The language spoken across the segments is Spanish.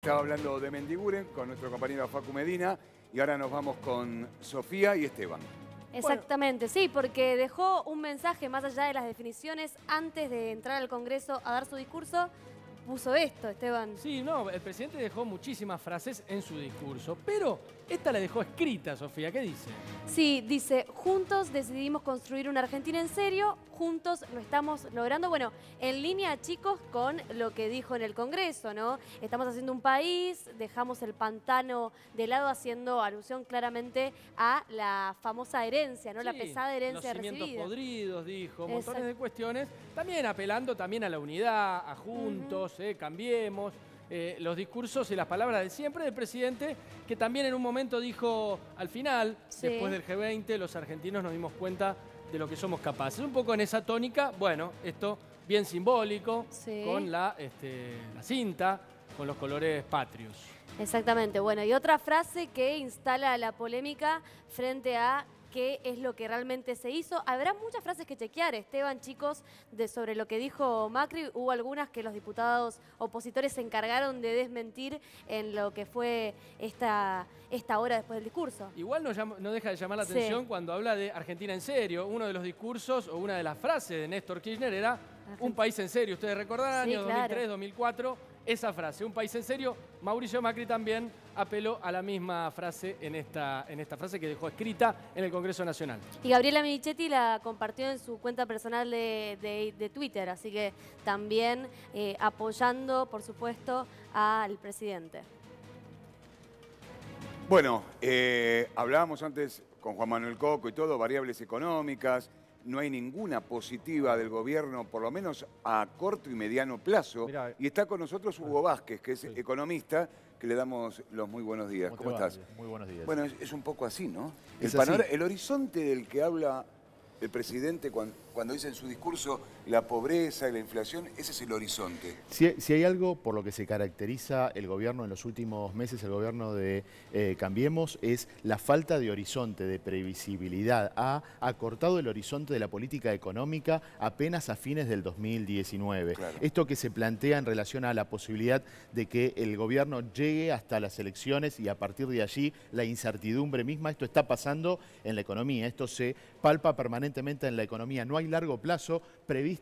Estaba hablando de Mendiguren con nuestro compañero Facu Medina y ahora nos vamos con Sofía y Esteban. Exactamente, sí, porque dejó un mensaje más allá de las definiciones antes de entrar al Congreso a dar su discurso. Puso esto, Esteban. Sí, no, el presidente dejó muchísimas frases en su discurso, pero esta la dejó escrita, Sofía. ¿Qué dice? Sí, dice, juntos decidimos construir una Argentina en serio, juntos lo estamos logrando. Bueno, en línea, chicos, con lo que dijo en el Congreso, ¿no? Estamos haciendo un país, dejamos el pantano de lado, haciendo alusión claramente a la famosa herencia, ¿no? Sí, la pesada herencia los cimientos recibida. podridos, dijo, montones Exacto. de cuestiones. También apelando también a la unidad, a juntos, cambiemos. Los discursos y las palabras de siempre del presidente, que también en un momento dijo al final, Sí. después del G20, los argentinos nos dimos cuenta de lo que somos capaces. Un poco en esa tónica, bueno, esto bien simbólico, Sí. con la cinta, con los colores patrios. Exactamente. Bueno, y otra frase que instala la polémica frente a qué es lo que realmente se hizo. Habrá muchas frases que chequear, Esteban, chicos, sobre lo que dijo Macri. Hubo algunas que los diputados opositores se encargaron de desmentir en lo que fue esta hora después del discurso. Igual no deja de llamar la Sí. atención cuando habla de Argentina en serio. Uno de los discursos o una de las frases de Néstor Kirchner era un país en serio. Ustedes recordarán, Sí, año claro. 2003, 2004, esa frase, un país en serio. Mauricio Macri también apeló a la misma frase en esta frase que dejó escrita en el Congreso Nacional. Y Gabriela Michetti la compartió en su cuenta personal de Twitter, así que también apoyando, por supuesto, al presidente. Bueno, hablábamos antes con Juan Manuel Coco y todo, variables económicas. No hay ninguna positiva del gobierno, por lo menos a corto y mediano plazo. Mirá, y está con nosotros Hugo Vázquez, que es economista, que le damos los muy buenos días. ¿Cómo estás? Muy buenos días. Bueno, es un poco así, ¿no? Es así. El horizonte del que habla el presidente cuando dice en su discurso la pobreza y la inflación, ese es el horizonte. Si hay algo por lo que se caracteriza el gobierno en los últimos meses, el gobierno de Cambiemos, es la falta de horizonte, de previsibilidad. Ha acortado el horizonte de la política económica apenas a fines del 2019. Claro. Esto que se plantea en relación a la posibilidad de que el gobierno llegue hasta las elecciones y a partir de allí la incertidumbre misma, esto está pasando en la economía, esto se palpa permanentemente en la economía. No hay largo plazo previsto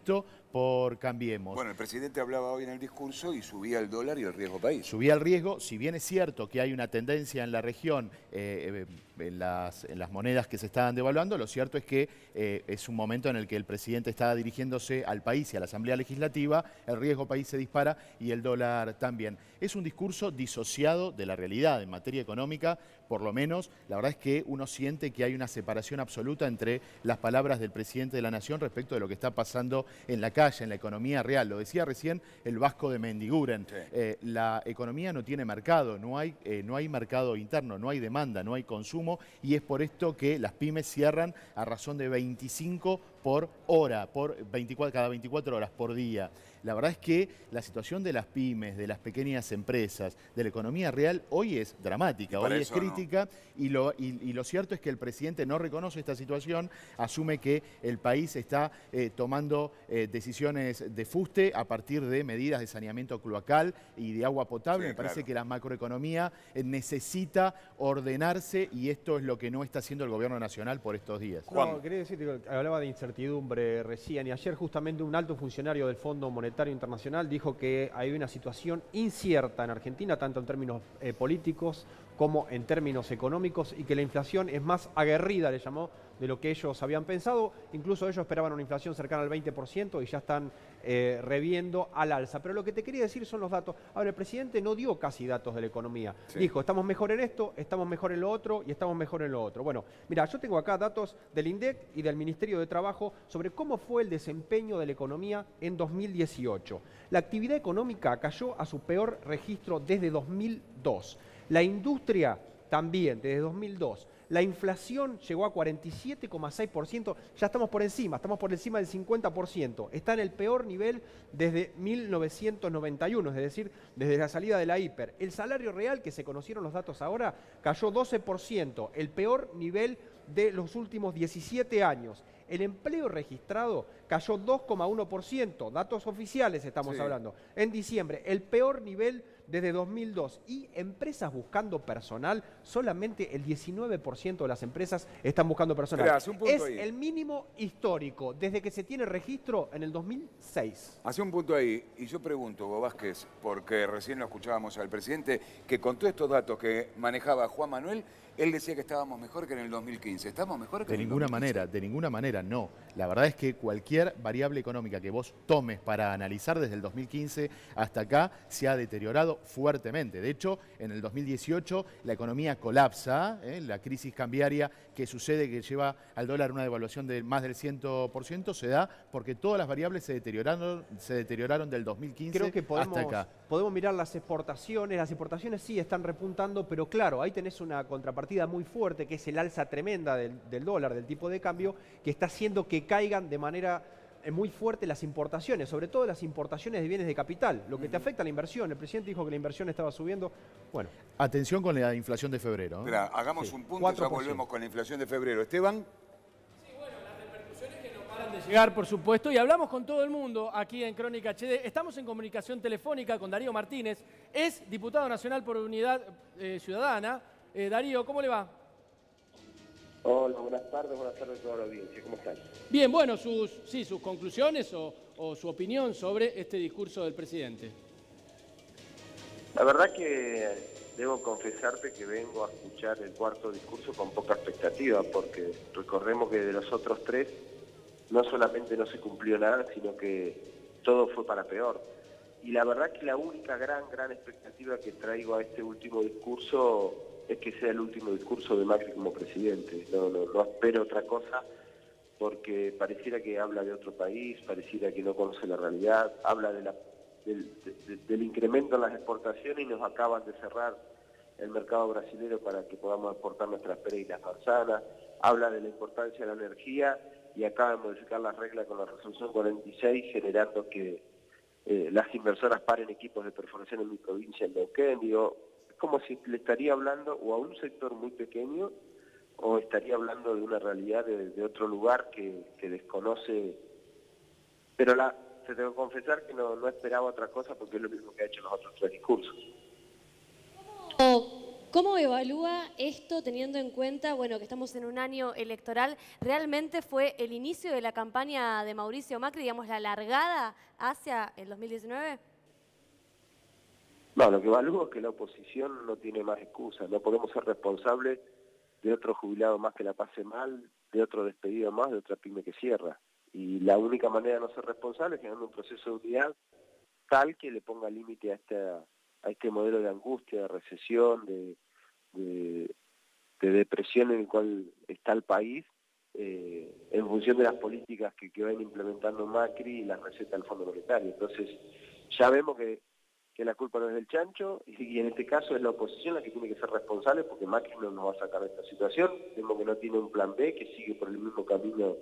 por Cambiemos. Bueno, el presidente hablaba hoy en el discurso y subía el dólar y el riesgo país. Subía el riesgo, si bien es cierto que hay una tendencia en la región en las monedas que se estaban devaluando, lo cierto es que es un momento en el que el presidente está dirigiéndose al país y a la Asamblea Legislativa, el riesgo país se dispara y el dólar también. Es un discurso disociado de la realidad en materia económica, por lo menos la verdad es que uno siente que hay una separación absoluta entre las palabras del presidente de la Nación respecto de lo que está pasando en la calle, en la economía real. Lo decía recién el Vasco de Mendiguren. Sí. La economía no tiene mercado, no hay mercado interno, no hay demanda, no hay consumo y es por esto que las pymes cierran a razón de 25 por hora, cada 24 horas por día. La verdad es que la situación de las pymes, de las pequeñas empresas, de la economía real, hoy es dramática, hoy es crítica y lo cierto es que el presidente no reconoce esta situación, asume que el país está tomando decisiones de fuste a partir de medidas de saneamiento cloacal y de agua potable. Sí, Me parece claro. que la macroeconomía necesita ordenarse y esto es lo que no está haciendo el gobierno nacional por estos días. Juan. No, quería decir que hablaba de incertidumbre recién y ayer justamente un alto funcionario del Fondo Monetario Internacional dijo que hay una situación incierta en Argentina, tanto en términos políticos como en términos económicos y que la inflación es más aguerrida, le llamó, de lo que ellos habían pensado. Incluso ellos esperaban una inflación cercana al 20% y ya están reviendo al alza. Pero lo que te quería decir son los datos. Ahora, el presidente no dio casi datos de la economía. Sí. Dijo, estamos mejor en esto, estamos mejor en lo otro y estamos mejor en lo otro. Bueno, mira, yo tengo acá datos del INDEC y del Ministerio de Trabajo sobre cómo fue el desempeño de la economía en 2018. La actividad económica cayó a su peor registro desde 2002. La industria también, desde 2002. La inflación llegó a 47,6%, ya estamos por encima del 50%. Está en el peor nivel desde 1991, es decir, desde la salida de la hiper. El salario real, que se conocieron los datos ahora, cayó 12%, el peor nivel de los últimos 17 años. El empleo registrado cayó 2,1%, datos oficiales estamos hablando. En diciembre, el peor nivel desde 2002 y empresas buscando personal, solamente el 19% de las empresas están buscando personal. Esperá, hace un punto Es ahí. el mínimo histórico desde que se tiene registro en el 2006. Hace un punto ahí, y yo pregunto, Hugo Vázquez, porque recién lo escuchábamos al presidente, que con todos estos datos que manejaba Juan Manuel, él decía que estábamos mejor que en el 2015. ¿Estamos mejor que De en el ninguna 2015? manera, de ninguna manera, no. La verdad es que cualquier variable económica que vos tomes para analizar desde el 2015 hasta acá se ha deteriorado fuertemente. De hecho, en el 2018 la economía colapsa, la crisis cambiaria que sucede, que lleva al dólar una devaluación de más del 100%, se da porque todas las variables se deterioraron del 2015 Creo que hasta acá. podemos mirar las exportaciones sí están repuntando, pero claro, ahí tenés una contrapartida muy fuerte, que es el alza tremenda del dólar, del tipo de cambio, que está haciendo que caigan de manera muy fuerte las importaciones, sobre todo las importaciones de bienes de capital, lo que te afecta a la inversión. El presidente dijo que la inversión estaba subiendo. Bueno, Atención con la inflación de febrero. Espera, hagamos Sí, un punto y ya 4%. volvemos con la inflación de febrero. Esteban. Paran de llegar, por supuesto, y hablamos con todo el mundo aquí en Crónica HD. Estamos en comunicación telefónica con Darío Martínez, es diputado nacional por Unidad Ciudadana. Darío, ¿cómo le va? Hola, buenas tardes a toda la audiencia. ¿Cómo están? Bien, bueno, sus conclusiones o su opinión sobre este discurso del presidente. La verdad que debo confesarte que vengo a escuchar el cuarto discurso con poca expectativa, porque recordemos que de los otros tres no solamente no se cumplió nada, sino que todo fue para peor. Y la verdad que la única gran expectativa que traigo a este último discurso es que sea el último discurso de Macri como presidente. No espero otra cosa, porque pareciera que habla de otro país, pareciera que no conoce la realidad, habla del incremento en las exportaciones y nos acaban de cerrar el mercado brasilero para que podamos exportar nuestras peras y las manzanas, habla de la importancia de la energía y acaba de modificar las reglas con la resolución 46, generando que las inversoras paren equipos de perforación en mi provincia, en Neuquén. Digo, es como si le estaría hablando o a un sector muy pequeño o estaría hablando de una realidad de otro lugar que desconoce. Pero te tengo que confesar que no esperaba otra cosa, porque es lo mismo que ha hecho en los otros tres discursos. ¿Cómo evalúa esto teniendo en cuenta, bueno, que estamos en un año electoral? ¿Realmente fue el inicio de la campaña de Mauricio Macri, digamos, la largada hacia el 2019? No, lo que evalúo es que la oposición no tiene más excusas. No podemos ser responsables de otro jubilado más que la pase mal, de otro despedido más, de otra pyme que cierra. Y la única manera de no ser responsable es generando un proceso de unidad tal que le ponga límite a este modelo de angustia, de recesión, de depresión en el cual está el país, en función de las políticas que van implementando Macri y las recetas del Fondo Monetario. Entonces, ya vemos que la culpa no es del chancho, y en este caso es la oposición la que tiene que ser responsable, porque Macri no nos va a sacar de esta situación. Vemos que no tiene un plan B, que sigue por el mismo camino,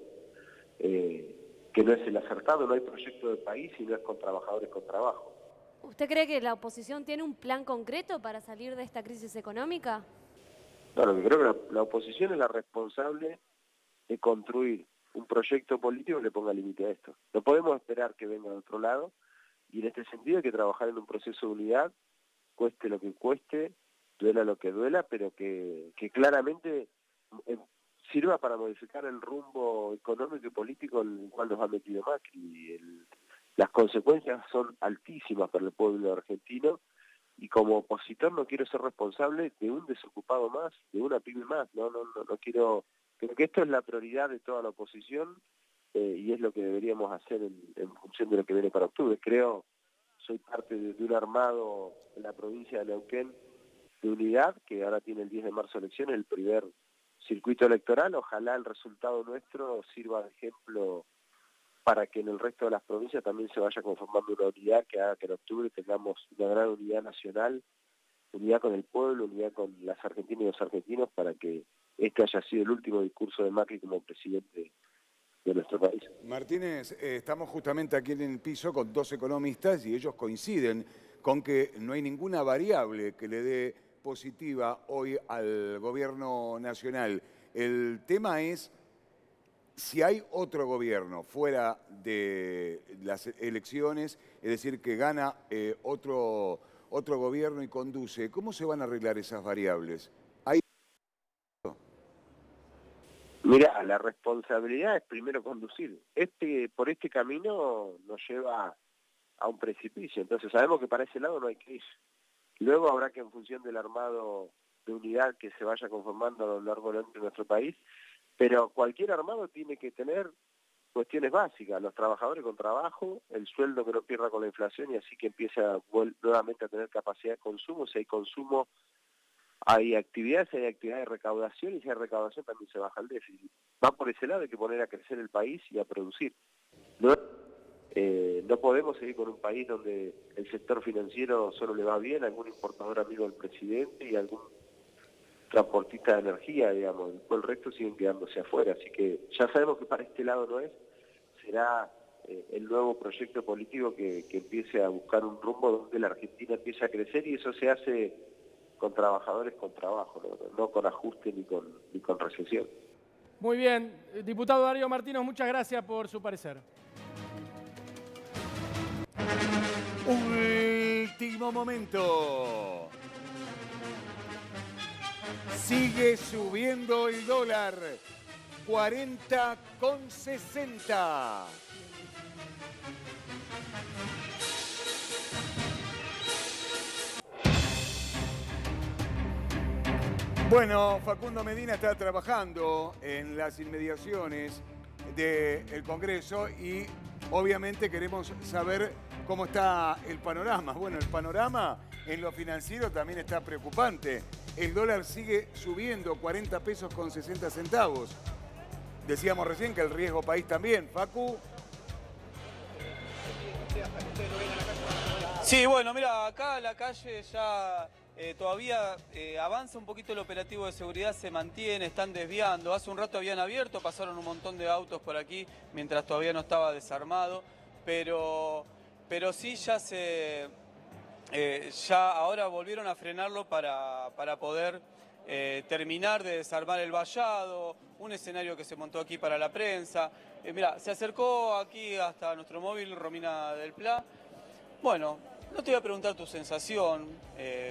que no es el acertado. No hay proyecto de país y no es con trabajadores con trabajo. ¿Usted cree que la oposición tiene un plan concreto para salir de esta crisis económica? No, lo que creo que la oposición es la responsable de construir un proyecto político que le ponga límite a esto. No podemos esperar que venga de otro lado, y en este sentido hay que trabajar en un proceso de unidad, cueste lo que cueste, duela lo que duela, pero que claramente sirva para modificar el rumbo económico y político en el cual nos ha metido Macri. Las consecuencias son altísimas para el pueblo argentino, y como opositor no quiero ser responsable de un desocupado más, de una pyme más. No quiero. Creo que esto es la prioridad de toda la oposición, y es lo que deberíamos hacer en función de lo que viene para octubre. Soy parte de un armado en la provincia de Neuquén de unidad, que ahora tiene el 10 de marzo elecciones, el primer circuito electoral. Ojalá el resultado nuestro sirva de ejemplo para que en el resto de las provincias también se vaya conformando una unidad que haga que en octubre tengamos una gran unidad nacional, unidad con el pueblo, unidad con las argentinas y los argentinos, para que este haya sido el último discurso de Macri como presidente de nuestro país. Martínez, estamos justamente aquí en el piso con dos economistas y ellos coinciden con que no hay ninguna variable que le dé positiva hoy al gobierno nacional. El tema es si hay otro gobierno fuera de las elecciones, es decir, que gana otro otro gobierno y conduce, ¿cómo se van a arreglar esas variables? Mira, la responsabilidad es primero conducir. Por este camino nos lleva a un precipicio, entonces sabemos que para ese lado no hay que ir. Luego habrá que, en función del armado de unidad que se vaya conformando a lo largo de nuestro país, pero cualquier armado tiene que tener cuestiones básicas, los trabajadores con trabajo, el sueldo que no pierda con la inflación y así que empiece nuevamente a tener capacidad de consumo. Si hay consumo, hay actividades de recaudación, y si hay recaudación también se baja el déficit. Va por ese lado, hay que poner a crecer el país y a producir. No podemos seguir con un país donde el sector financiero solo le va bien, algún importador amigo del presidente y algún transportista de energía, digamos, el resto siguen quedándose afuera. Así que ya sabemos que para este lado no es, será el nuevo proyecto político que empiece a buscar un rumbo donde la Argentina empiece a crecer, y eso se hace con trabajadores con trabajo, no con ajuste ni con recesión. Muy bien. Diputado Darío Martínez, muchas gracias por su parecer. Último momento. Sigue subiendo el dólar. 40,60. Bueno, Facundo Medina está trabajando en las inmediaciones del Congreso y obviamente queremos saber cómo está el panorama. Bueno, el panorama en lo financiero también está preocupante. El dólar sigue subiendo, 40 pesos con 60 centavos. Decíamos recién que el riesgo país también. Facu. Sí, bueno, mira, acá la calle ya todavía avanza un poquito el operativo de seguridad, se mantiene, están desviando. Hace un rato habían abierto, pasaron un montón de autos por aquí mientras todavía no estaba desarmado, pero sí ya ahora volvieron a frenarlo para poder terminar de desarmar el vallado, un escenario que se montó aquí para la prensa. Mira, se acercó aquí hasta nuestro móvil Romina del Pla. Bueno, no te voy a preguntar tu sensación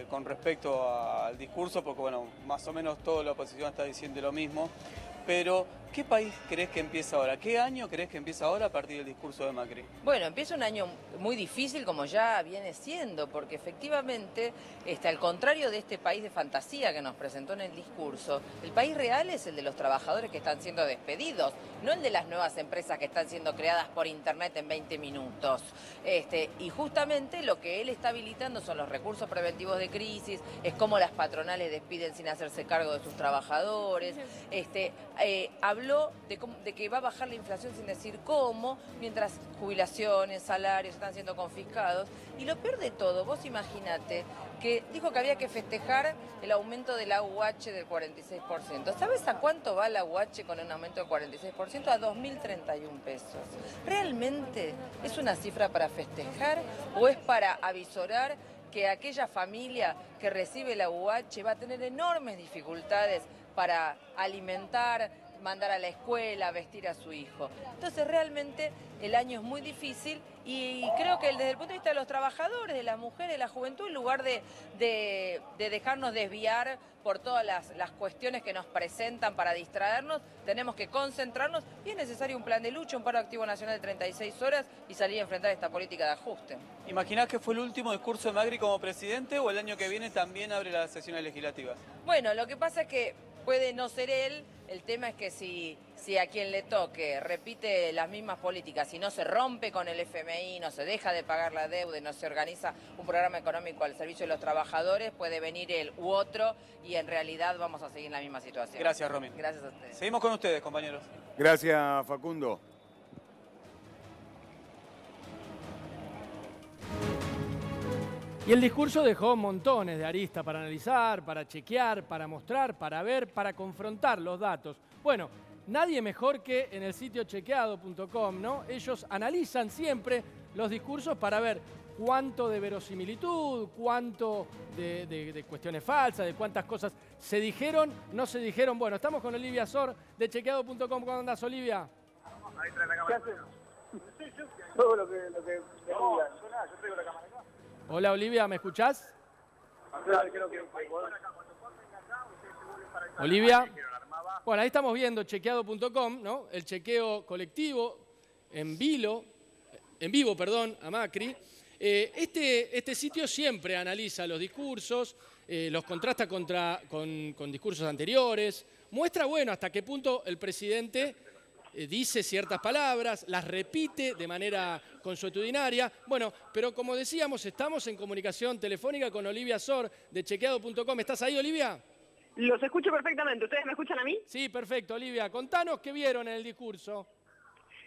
con respecto al discurso, porque bueno, más o menos toda la oposición está diciendo lo mismo, pero ¿qué país crees que empieza ahora? ¿Qué año crees que empieza ahora a partir del discurso de Macri? Bueno, empieza un año muy difícil, como ya viene siendo, porque efectivamente, al contrario de este país de fantasía que nos presentó en el discurso, el país real es el de los trabajadores que están siendo despedidos, no el de las nuevas empresas que están siendo creadas por internet en 20 minutos. Y justamente lo que él está habilitando son los recursos preventivos de crisis, es cómo las patronales despiden sin hacerse cargo de sus trabajadores. Habló de que va a bajar la inflación sin decir cómo, mientras jubilaciones, salarios están siendo confiscados. Y lo peor de todo, vos imaginate que dijo que había que festejar el aumento de la UH del 46%. ¿Sabes a cuánto va la UH con un aumento del 46%? A 2.031 pesos. ¿Realmente es una cifra para festejar o es para avisorar que aquella familia que recibe la UH va a tener enormes dificultades para alimentar, mandar a la escuela, vestir a su hijo? Entonces realmente el año es muy difícil y creo que desde el punto de vista de los trabajadores, de las mujeres, de la juventud, en lugar de dejarnos desviar por todas las cuestiones que nos presentan para distraernos, tenemos que concentrarnos y es necesario un plan de lucha, un paro activo nacional de 36 horas y salir a enfrentar esta política de ajuste. ¿Imaginás que fue el último discurso de Macri como presidente o el año que viene también abre las sesiones legislativas? Bueno, lo que pasa es que puede no ser él, el tema es que si a quien le toque repite las mismas políticas y no se rompe con el FMI, no se deja de pagar la deuda y no se organiza un programa económico al servicio de los trabajadores, puede venir él u otro y en realidad vamos a seguir en la misma situación. Gracias, Romy. Gracias a ustedes. Seguimos con ustedes, compañeros. Gracias, Facundo. Y el discurso dejó montones de aristas para analizar, para chequear, para mostrar, para ver, para confrontar los datos. Bueno, nadie mejor que en el sitio chequeado.com, ¿no? Ellos analizan siempre los discursos para ver cuánto de verosimilitud, cuánto de cuestiones falsas, de cuántas cosas se dijeron, no se dijeron. Bueno, estamos con Olivia Sor de chequeado.com. ¿Cómo andás, Olivia? Ahí trae la cámara. Todo lo que me digan. Yo traigo la cámara acá. Hola Olivia, ¿me escuchás? Olivia. Bueno, ahí estamos viendo chequeado.com, ¿no? El chequeo colectivo en vivo, a Macri. Este sitio siempre analiza los discursos, los contrasta con discursos anteriores, muestra, bueno, hasta qué punto el presidente dice ciertas palabras, las repite de manera consuetudinaria. Bueno, pero como decíamos, estamos en comunicación telefónica con Olivia Sor de chequeado.com. ¿Estás ahí, Olivia? Los escucho perfectamente. ¿Ustedes me escuchan a mí? Sí, perfecto, Olivia. Contanos qué vieron en el discurso.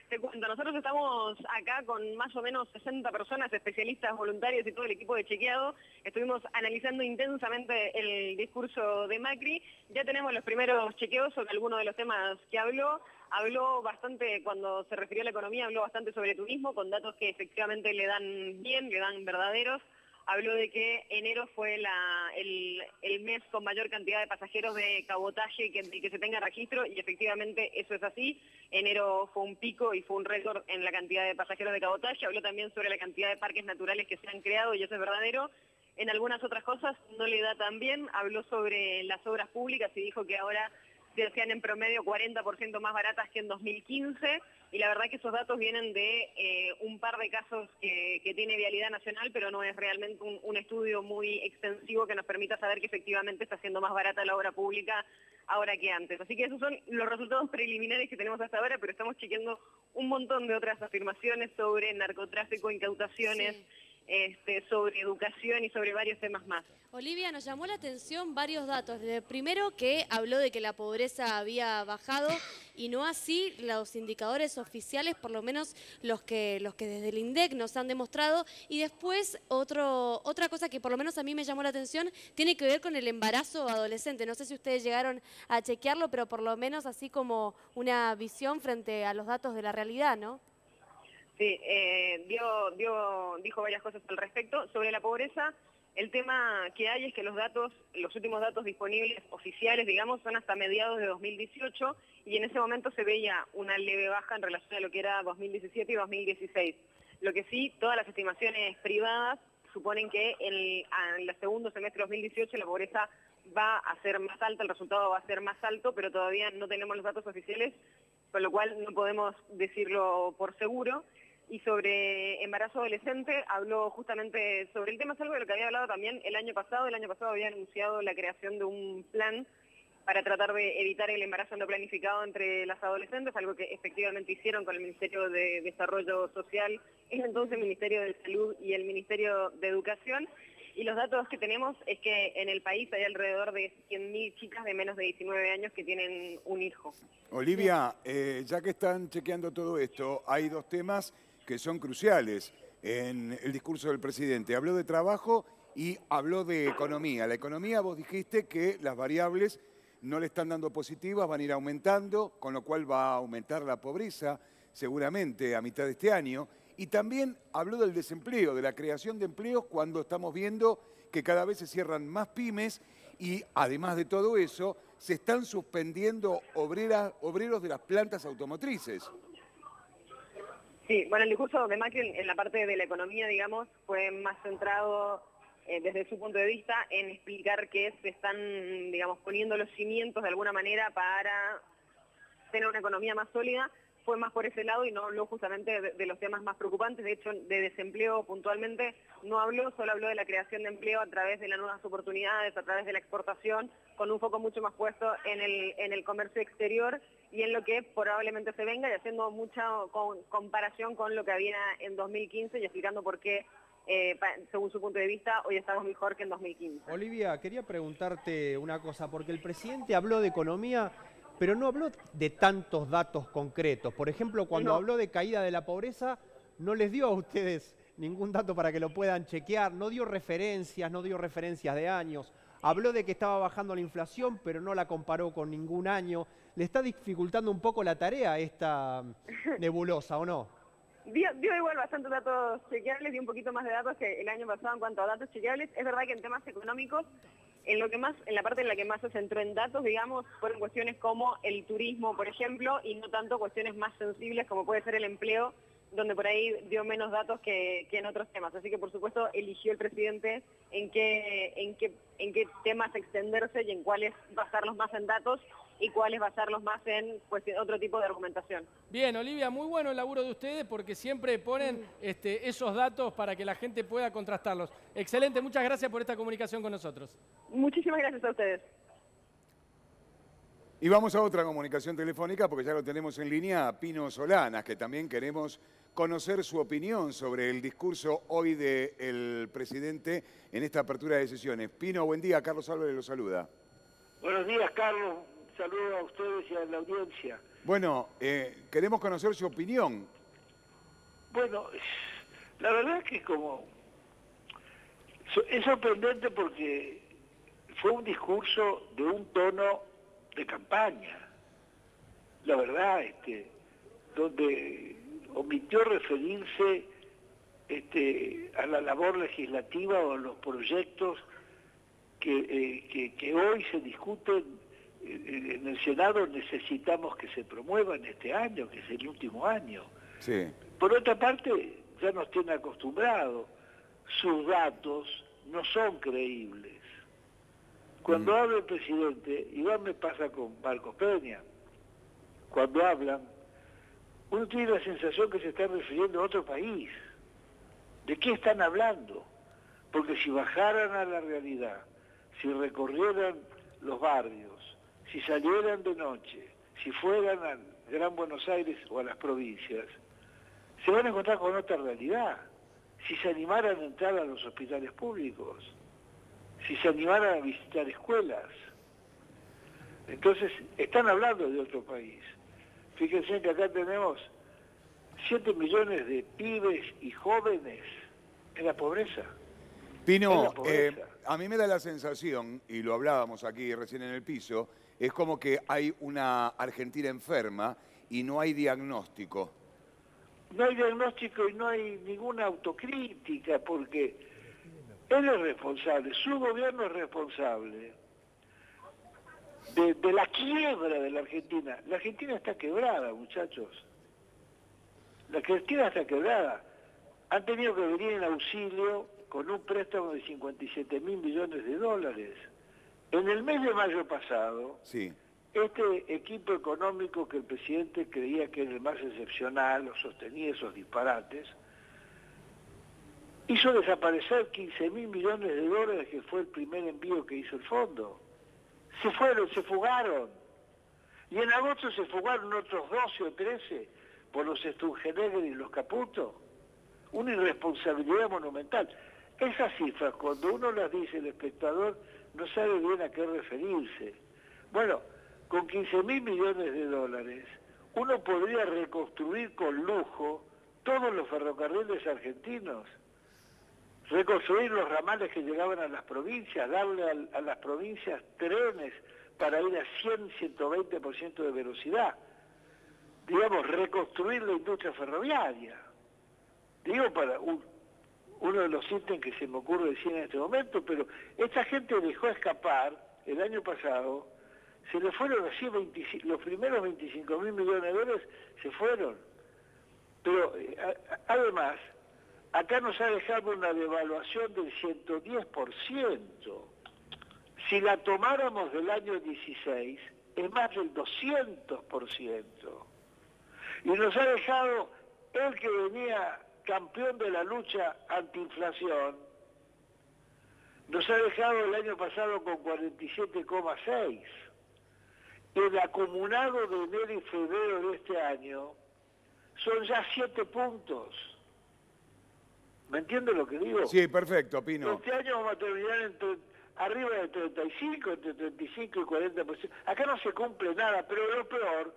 Te cuento, nosotros estamos acá con más o menos 60 personas, especialistas, voluntarios y todo el equipo de Chequeado. Estuvimos analizando intensamente el discurso de Macri. Ya tenemos los primeros chequeos sobre algunos de los temas que habló. Habló bastante, cuando se refirió a la economía, habló bastante sobre turismo, con datos que efectivamente le dan bien, le dan verdaderos. Habló de que enero fue el mes con mayor cantidad de pasajeros de cabotaje que se tenga registro, y efectivamente eso es así. Enero fue un pico y fue un récord en la cantidad de pasajeros de cabotaje. Habló también sobre la cantidad de parques naturales que se han creado, y eso es verdadero. En algunas otras cosas no le da tan bien. Habló sobre las obras públicas y dijo que ahora se hacían en promedio 40% más baratas que en 2015, y la verdad que esos datos vienen de un par de casos que tiene Vialidad Nacional, pero no es realmente un estudio muy extensivo que nos permita saber que efectivamente está siendo más barata la obra pública ahora que antes. Así que esos son los resultados preliminares que tenemos hasta ahora, pero estamos chequeando un montón de otras afirmaciones sobre narcotráfico, incautaciones, sobre educación y sobre varios temas más. Olivia, nos llamó la atención varios datos. Primero, que habló de que la pobreza había bajado y no así los indicadores oficiales, por lo menos los que desde el INDEC nos han demostrado. Y después, otra cosa que por lo menos a mí me llamó la atención, tiene que ver con el embarazo adolescente. No sé si ustedes llegaron a chequearlo, pero por lo menos así como una visión frente a los datos de la realidad, ¿no? Sí, dijo varias cosas al respecto. Sobre la pobreza, el tema que hay es que los últimos datos disponibles oficiales, digamos, son hasta mediados de 2018, y en ese momento se veía una leve baja en relación a lo que era 2017 y 2016. Lo que sí, todas las estimaciones privadas suponen que en el segundo semestre de 2018 la pobreza va a ser más alta, el resultado va a ser más alto, pero todavía no tenemos los datos oficiales, con lo cual no podemos decirlo por seguro. Y sobre embarazo adolescente, habló justamente sobre el tema, es algo de lo que había hablado también el año pasado. El año pasado había anunciado la creación de un plan para tratar de evitar el embarazo no planificado entre las adolescentes, algo que efectivamente hicieron con el Ministerio de Desarrollo Social, el entonces Ministerio de Salud y el Ministerio de Educación. Y los datos que tenemos es que en el país hay alrededor de 100.000 chicas de menos de 19 años que tienen un hijo. Olivia, ya que están chequeando todo esto, hay dos temas que son cruciales en el discurso del presidente. Habló de trabajo y habló de economía. La economía, vos dijiste que las variables no le están dando positivas, van a ir aumentando, con lo cual va a aumentar la pobreza seguramente a mitad de este año. Y también habló del desempleo, de la creación de empleos, cuando estamos viendo que cada vez se cierran más pymes y además de todo eso, se están suspendiendo obreros de las plantas automotrices. Sí, bueno, el discurso de Macri en la parte de la economía, digamos, fue más centrado desde su punto de vista en explicar que se están, digamos, poniendo los cimientos de alguna manera para tener una economía más sólida. Fue más por ese lado y no habló justamente de los temas más preocupantes. De hecho, de desempleo puntualmente no habló, solo habló de la creación de empleo a través de las nuevas oportunidades, a través de la exportación, con un foco mucho más puesto en el comercio exterior y en lo que probablemente se venga, y haciendo mucha comparación con lo que había en 2015 y explicando por qué, según su punto de vista, hoy estamos mejor que en 2015. Olivia, quería preguntarte una cosa, porque el presidente habló de economía, pero no habló de tantos datos concretos. Por ejemplo, cuando habló de caída de la pobreza, no les dio a ustedes ningún dato para que lo puedan chequear, no dio referencias de años. Habló de que estaba bajando la inflación, pero no la comparó con ningún año. ¿Le está dificultando un poco la tarea esta nebulosa o no? Dio igual bastantes datos chequeables, dio un poquito más de datos que el año pasado en cuanto a datos chequeables. Es verdad que en temas económicos, en la parte en la que más se centró en datos, digamos, fueron cuestiones como el turismo, por ejemplo, y no tanto cuestiones más sensibles como puede ser el empleo, donde por ahí dio menos datos que en otros temas. Así que, por supuesto, eligió el presidente en qué temas extenderse y en cuáles basarlos más en datos y cuáles basarlos más en otro tipo de argumentación. Bien, Olivia, muy bueno el laburo de ustedes porque siempre ponen esos datos para que la gente pueda contrastarlos. Excelente, muchas gracias por esta comunicación con nosotros. Muchísimas gracias a ustedes. Y vamos a otra comunicación telefónica porque ya lo tenemos en línea a Pino Solanas, que también queremos conocer su opinión sobre el discurso hoy del presidente en esta apertura de sesiones. Pino, buen día. Carlos Álvarez lo saluda. Buenos días, Carlos. Un saludo a ustedes y a la audiencia. Bueno, queremos conocer su opinión. Bueno, la verdad es que es sorprendente porque fue un discurso de un tono de campaña. La verdad, donde omitió referirse a la labor legislativa o a los proyectos que hoy se discuten en el Senado. Necesitamos que se promuevan este año, que es el último año. Sí. Por otra parte, ya nos tiene acostumbrados, sus datos no son creíbles. Cuando habla el presidente, igual me pasa con Marcos Peña, cuando hablan, uno tiene la sensación que se están refiriendo a otro país. ¿De qué están hablando? Porque si bajaran a la realidad, si recorrieran los barrios, si salieran de noche, si fueran al Gran Buenos Aires o a las provincias, se van a encontrar con otra realidad. Si se animaran a entrar a los hospitales públicos, si se animaran a visitar escuelas. Entonces, están hablando de otro país. Fíjense que acá tenemos 7 millones de pibes y jóvenes en la pobreza. Pino, a mí me da la sensación, y lo hablábamos aquí recién en el piso, es como que hay una Argentina enferma y no hay diagnóstico. No hay diagnóstico y no hay ninguna autocrítica, porque él es responsable, su gobierno es responsable de la quiebra de la Argentina. La Argentina está quebrada, muchachos. La Argentina está quebrada. Han tenido que venir en auxilio con un préstamo de 57.000 millones de dólares. En el mes de mayo pasado, sí, este equipo económico que el presidente creía que era el más excepcional, o sostenía esos disparates, hizo desaparecer 15.000 millones de dólares, que fue el primer envío que hizo el fondo. Se fueron, se fugaron. Y en agosto se fugaron otros 12 o 13 por los Sturzenegger y los Caputo. Una irresponsabilidad monumental. Esas cifras, cuando uno las dice, el espectador no sabe bien a qué referirse. Bueno, con 15.000 millones de dólares, uno podría reconstruir con lujo todos los ferrocarriles argentinos, reconstruir los ramales que llegaban a las provincias, darle a las provincias trenes para ir a 100-120% de velocidad. Digamos, reconstruir la industria ferroviaria. Digo, para uno de los ítems que se me ocurre decir en este momento, pero esta gente dejó escapar, el año pasado, se le fueron así los primeros 25.000 millones de dólares, se fueron. Pero además, acá nos ha dejado una devaluación del 110%. Si la tomáramos del año 16, es más del 200%. Y nos ha dejado el que venía campeón de la lucha antiinflación, nos ha dejado el año pasado con 47,6. El acumulado de enero y febrero de este año son ya 7 puntos. ¿Me entiende lo que digo? Sí, perfecto, Pino. Este año vamos a terminar arriba de 35, entre 35 y 40%. Acá no se cumple nada, pero lo peor,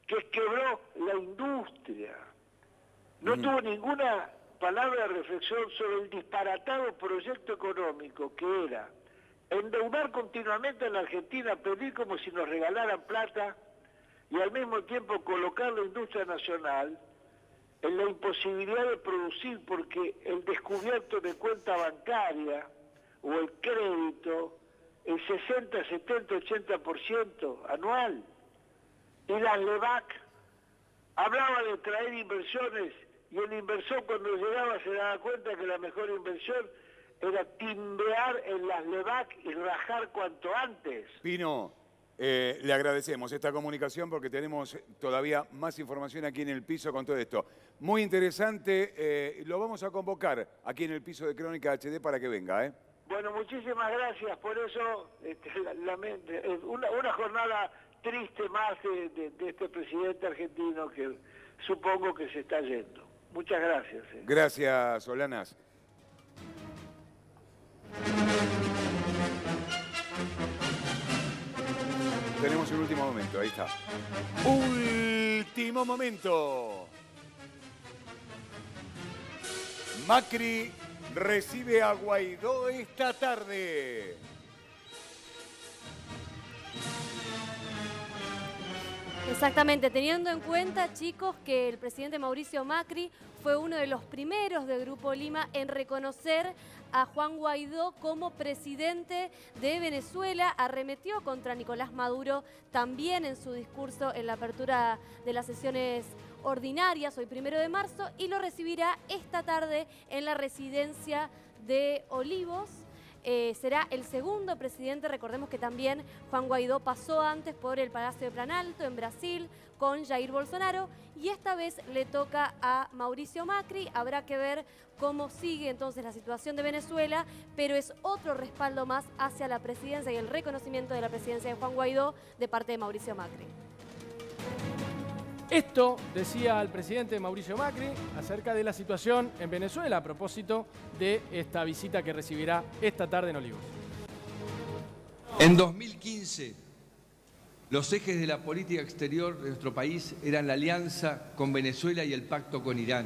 que quebró la industria. No tuvo ninguna palabra de reflexión sobre el disparatado proyecto económico que era endeudar continuamente a la Argentina, pedir como si nos regalaran plata y al mismo tiempo colocar la industria nacional en la imposibilidad de producir, porque el descubierto de cuenta bancaria o el crédito, el 60, 70, 80% anual. Y las LEVAC hablaba de traer inversiones Y el inversor cuando llegaba se daba cuenta que la mejor inversión era timbrear en las LEVAC y rajar cuanto antes. Pino, le agradecemos esta comunicación porque tenemos todavía más información aquí en el piso con todo esto. Muy interesante, lo vamos a convocar aquí en el piso de Crónica HD para que venga, ¿eh? Bueno, muchísimas gracias por eso. Una jornada triste más de este presidente argentino que supongo que se está yendo. Muchas gracias. Gracias, Solanas. Tenemos el último momento, ahí está. Último momento. Macri recibe a Guaidó esta tarde. Exactamente, teniendo en cuenta, chicos, que el presidente Mauricio Macri fue uno de los primeros de Grupo Lima en reconocer a Juan Guaidó como presidente de Venezuela, arremetió contra Nicolás Maduro también en su discurso en la apertura de las sesiones ordinarias, hoy 1 de marzo, y lo recibirá esta tarde en la residencia de Olivos. Será el segundo presidente, recordemos que también Juan Guaidó pasó antes por el Palacio de Planalto en Brasil con Jair Bolsonaro y esta vez le toca a Mauricio Macri. Habrá que ver cómo sigue entonces la situación de Venezuela, pero es otro respaldo más hacia la presidencia y el reconocimiento de la presidencia de Juan Guaidó de parte de Mauricio Macri. Esto decía el presidente Mauricio Macri acerca de la situación en Venezuela a propósito de esta visita que recibirá esta tarde en Olivos. En 2015, los ejes de la política exterior de nuestro país eran la alianza con Venezuela y el pacto con Irán.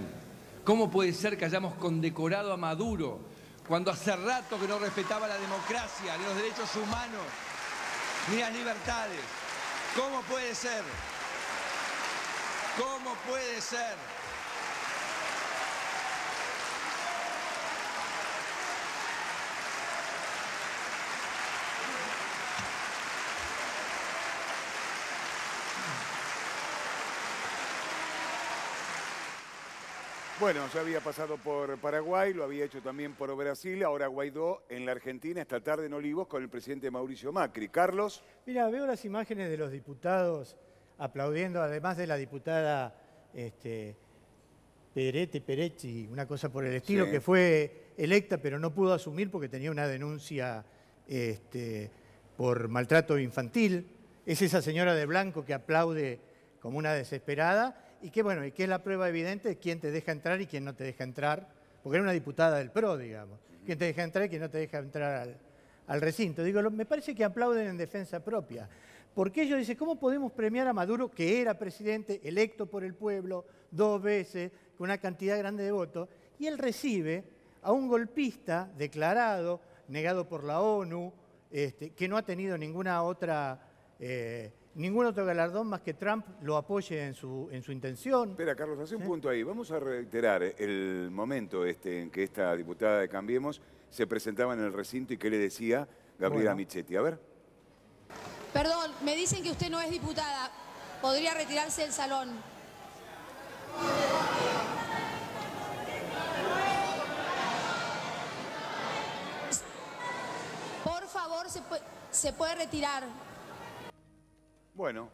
¿Cómo puede ser que hayamos condecorado a Maduro cuando hace rato que no respetaba la democracia, ni los derechos humanos, ni las libertades? ¿Cómo puede ser? ¿Cómo puede ser? Bueno, ya había pasado por Paraguay, lo había hecho también por Brasil, ahora Guaidó en la Argentina, esta tarde en Olivos con el presidente Mauricio Macri. Carlos. Mira, veo las imágenes de los diputados aplaudiendo, además de la diputada Peretti, una cosa por el estilo, sí, que fue electa pero no pudo asumir porque tenía una denuncia por maltrato infantil. Es esa señora de blanco que aplaude como una desesperada y que, bueno, y que es la prueba evidente de quién te deja entrar y quién no te deja entrar, porque era una diputada del PRO, digamos. Quién te deja entrar y quién no te deja entrar al recinto. Digo, me parece que aplauden en defensa propia. Porque ellos dicen, ¿cómo podemos premiar a Maduro, que era presidente electo por el pueblo 2 veces, con una cantidad grande de votos, y él recibe a un golpista declarado, negado por la ONU, que no ha tenido ningún otro galardón más que Trump lo apoye en su intención? Espera, Carlos, hace un punto ahí. Vamos a reiterar el momento en que esta diputada de Cambiemos se presentaba en el recinto y qué le decía Gabriela Michetti. A ver. Perdón, me dicen que usted no es diputada. ¿Podría retirarse del salón? Por favor, se puede retirar. Bueno,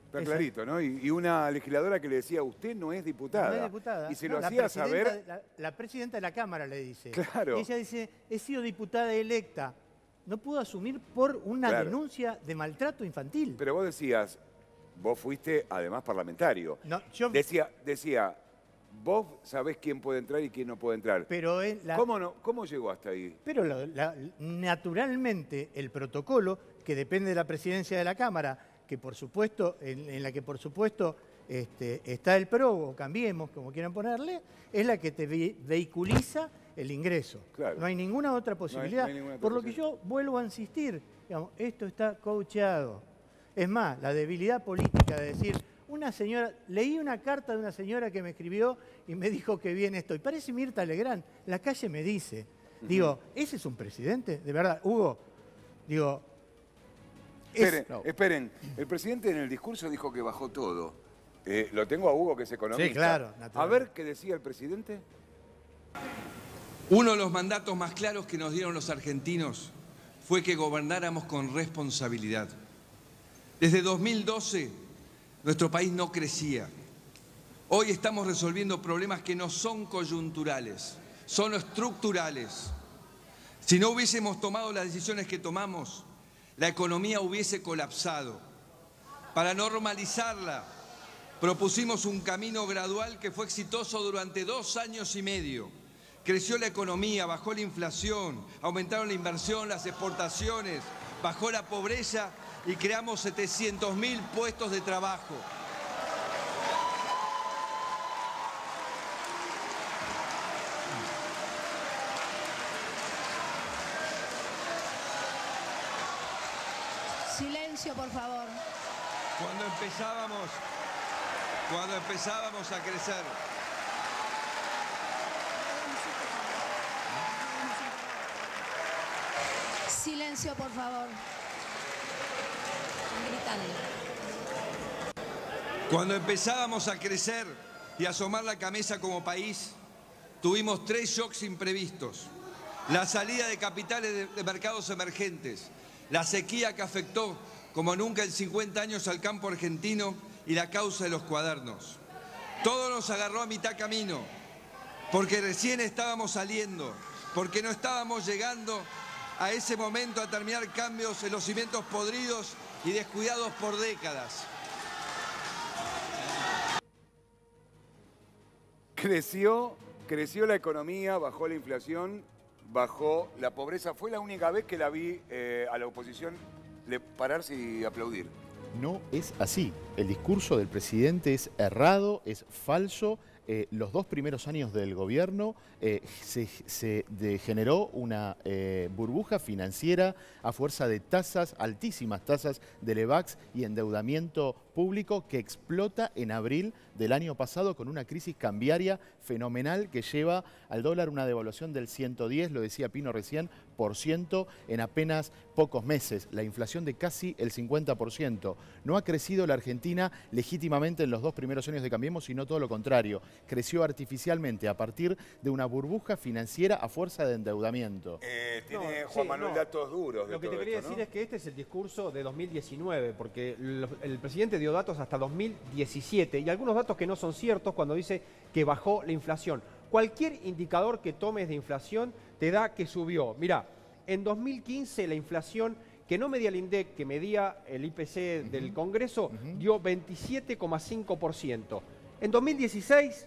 está clarito, ¿no? Y una legisladora que le decía, usted no es diputada. No es diputada. Y se lo hacía saber. La presidenta de la Cámara le dice. Claro. Y ella dice, he sido diputada electa. No pudo asumir por una denuncia de maltrato infantil. Pero vos decías, vos fuiste además parlamentario. No, decía, vos sabés quién puede entrar y quién no puede entrar. Pero ¿Cómo llegó hasta ahí? Pero naturalmente el protocolo, que depende de la presidencia de la Cámara, que por supuesto, en la que por supuesto está el PRO, o Cambiemos, como quieran ponerle, es la que te vehiculiza el ingreso. Claro. No hay ninguna otra posibilidad. Por lo que yo vuelvo a insistir, digamos, esto está coacheado. Es más, la debilidad política de decir, leí una carta de una señora que me escribió y me dijo que bien estoy. Parece Mirta Legrand, la calle me dice. Digo, ¿ese es un presidente? De verdad, Hugo, digo... Esperen, el presidente en el discurso dijo que bajó todo. Lo tengo a Hugo, que es economista. Sí, claro. A ver qué decía el presidente. Uno de los mandatos más claros que nos dieron los argentinos fue que gobernáramos con responsabilidad. Desde 2012, nuestro país no crecía. Hoy estamos resolviendo problemas que no son coyunturales, son estructurales. Si no hubiésemos tomado las decisiones que tomamos, la economía hubiese colapsado. Para normalizarla, propusimos un camino gradual que fue exitoso durante 2 años y medio. Creció la economía, bajó la inflación, aumentaron la inversión, las exportaciones, bajó la pobreza y creamos 700.000 puestos de trabajo. Silencio, por favor. Cuando empezábamos a crecer. Silencio, por favor. Gritando. Cuando empezábamos a crecer y a asomar la cabeza como país, tuvimos 3 shocks imprevistos. La salida de capitales de mercados emergentes, la sequía que afectó como nunca en 50 años al campo argentino y la causa de los cuadernos. Todo nos agarró a mitad camino, porque recién estábamos saliendo, porque no estábamos llegando a ese momento a terminar cambios en los cimientos podridos y descuidados por décadas. Creció la economía, bajó la inflación, bajó la pobreza. Fue la única vez que la vi a la oposición pararse y aplaudir. No es así. El discurso del presidente es errado, es falso. Los 2 primeros años del gobierno se generó una burbuja financiera a fuerza de tasas, altísimas tasas de Levax y endeudamiento público que explota en abril del año pasado con una crisis cambiaria fenomenal que lleva al dólar una devaluación del 110, lo decía Pino recién, % en apenas pocos meses. La inflación de casi el 50%. No ha crecido la Argentina legítimamente en los 2 primeros años de Cambiemos, sino todo lo contrario. Creció artificialmente a partir de una burbuja financiera a fuerza de endeudamiento. Tiene Juan Manuel datos duros de Lo que todo te quería esto, decir ¿no? es que este es el discurso de 2019, porque el presidente dio datos hasta 2017 y algunos datos que no son ciertos cuando dice que bajó la inflación. Cualquier indicador que tomes de inflación te da que subió. Mirá, en 2015 la inflación que no medía el INDEC, que medía el IPC del Congreso, dio 27,5%. En 2016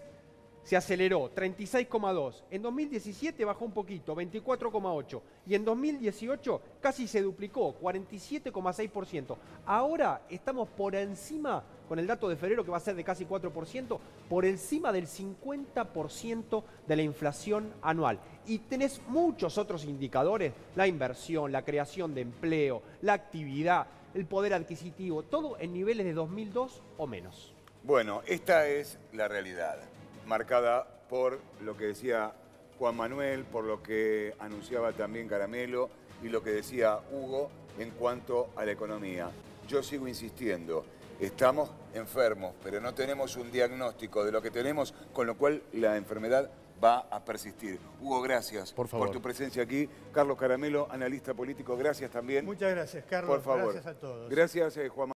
se aceleró, 36,2%. En 2017 bajó un poquito, 24,8%. Y en 2018 casi se duplicó, 47,6%. Ahora estamos por encima, con el dato de febrero que va a ser de casi 4%, por encima del 50% de la inflación anual. Y tenés muchos otros indicadores, la inversión, la creación de empleo, la actividad, el poder adquisitivo, todo en niveles de 2002 o menos. Bueno, esta es la realidad, marcada por lo que decía Juan Manuel, por lo que anunciaba también Caramelo y lo que decía Hugo en cuanto a la economía. Yo sigo insistiendo, estamos enfermos, pero no tenemos un diagnóstico de lo que tenemos, con lo cual la enfermedad va a persistir. Hugo, gracias por tu presencia aquí. Carlos Caramelo, analista político, gracias también. Muchas gracias, Carlos. Por favor. Gracias a todos. Gracias, Juan Manuel.